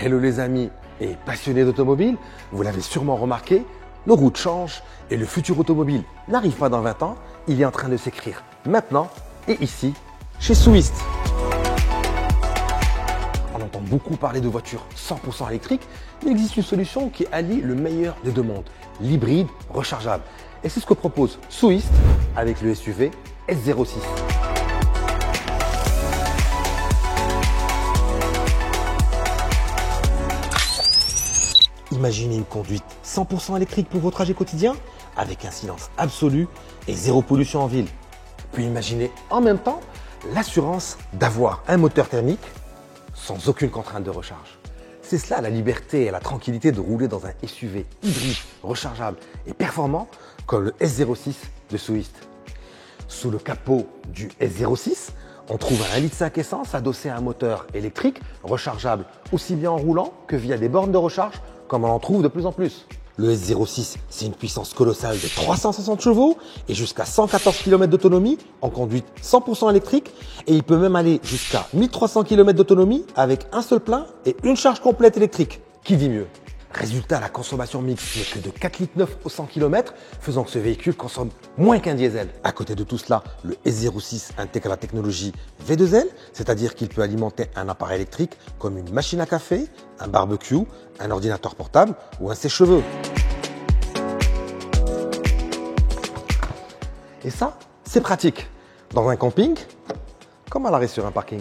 Hello les amis et passionnés d'automobile, vous l'avez sûrement remarqué, nos routes changent et le futur automobile n'arrive pas dans 20 ans, il est en train de s'écrire maintenant et ici, chez Souist. On entend beaucoup parler de voitures 100% électriques, mais il existe une solution qui allie le meilleur des deux mondes, l'hybride rechargeable. Et c'est ce que propose Souist avec le SUV S06. Imaginez une conduite 100% électrique pour vos trajets quotidiens avec un silence absolu et zéro pollution en ville. Puis imaginez en même temps l'assurance d'avoir un moteur thermique sans aucune contrainte de recharge. C'est cela la liberté et la tranquillité de rouler dans un SUV hybride, rechargeable et performant comme le S06 de Souist. Sous le capot du S06, on trouve un 1,5 litre essence adossé à un moteur électrique rechargeable aussi bien en roulant que via des bornes de recharge comme on en trouve de plus en plus. Le S06, c'est une puissance colossale de 360 chevaux et jusqu'à 114 km d'autonomie en conduite 100% électrique et il peut même aller jusqu'à 1300 km d'autonomie avec un seul plein et une charge complète électrique. Qui dit mieux? Résultat, la consommation mixte n'est que de 4,9 litres au 100 km, faisant que ce véhicule consomme moins qu'un diesel. À côté de tout cela, le S06 intègre la technologie V2L, c'est-à-dire qu'il peut alimenter un appareil électrique comme une machine à café, un barbecue, un ordinateur portable ou un sèche-cheveux. Et ça, c'est pratique. Dans un camping, comme à l'arrêt sur un parking.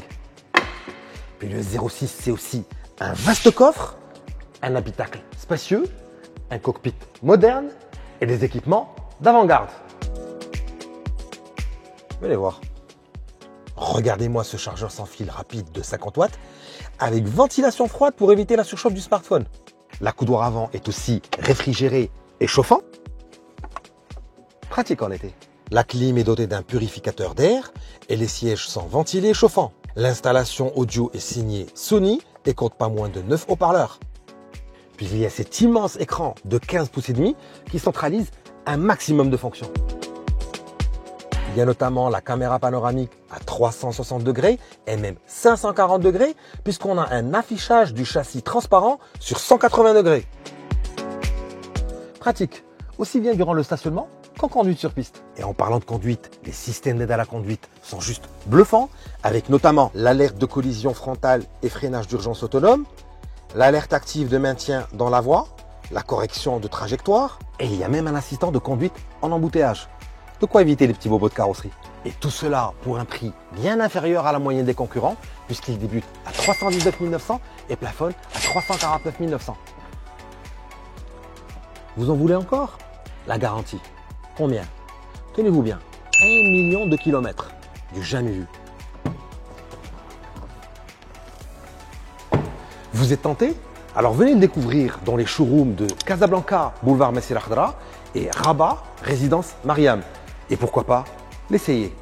Puis le S06, c'est aussi un vaste coffre, un habitacle spacieux, un cockpit moderne et des équipements d'avant-garde. Venez voir. Regardez-moi ce chargeur sans fil rapide de 50 watts avec ventilation froide pour éviter la surchauffe du smartphone. L'accoudoir avant est aussi réfrigéré et chauffant. Pratique en été. La clim est dotée d'un purificateur d'air et les sièges sont ventilés et chauffants. L'installation audio est signée Sony et compte pas moins de 9 haut-parleurs. Puis il y a cet immense écran de 15 pouces et demi qui centralise un maximum de fonctions. Il y a notamment la caméra panoramique à 360 degrés et même 540 degrés puisqu'on a un affichage du châssis transparent sur 180 degrés. Pratique, aussi bien durant le stationnement qu'en conduite sur piste. Et en parlant de conduite, les systèmes d'aide à la conduite sont juste bluffants avec notamment l'alerte de collision frontale et freinage d'urgence autonome, l'alerte active de maintien dans la voie, la correction de trajectoire et il y a même un assistant de conduite en embouteillage. De quoi éviter les petits bobos de carrosserie. Et tout cela pour un prix bien inférieur à la moyenne des concurrents puisqu'il débute à 319 900 et plafonne à 349 900. Vous en voulez encore? La garantie. Combien? Tenez-vous bien. 1 million de kilomètres. Du jamais vu. Vous êtes tenté? Alors venez le découvrir dans les showrooms de Casablanca, boulevard Messire Khadra et Rabat, résidence Mariam. Et pourquoi pas l'essayer.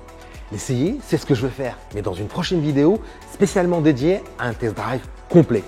L'essayer, c'est ce que je vais faire, mais dans une prochaine vidéo spécialement dédiée à un test drive complet.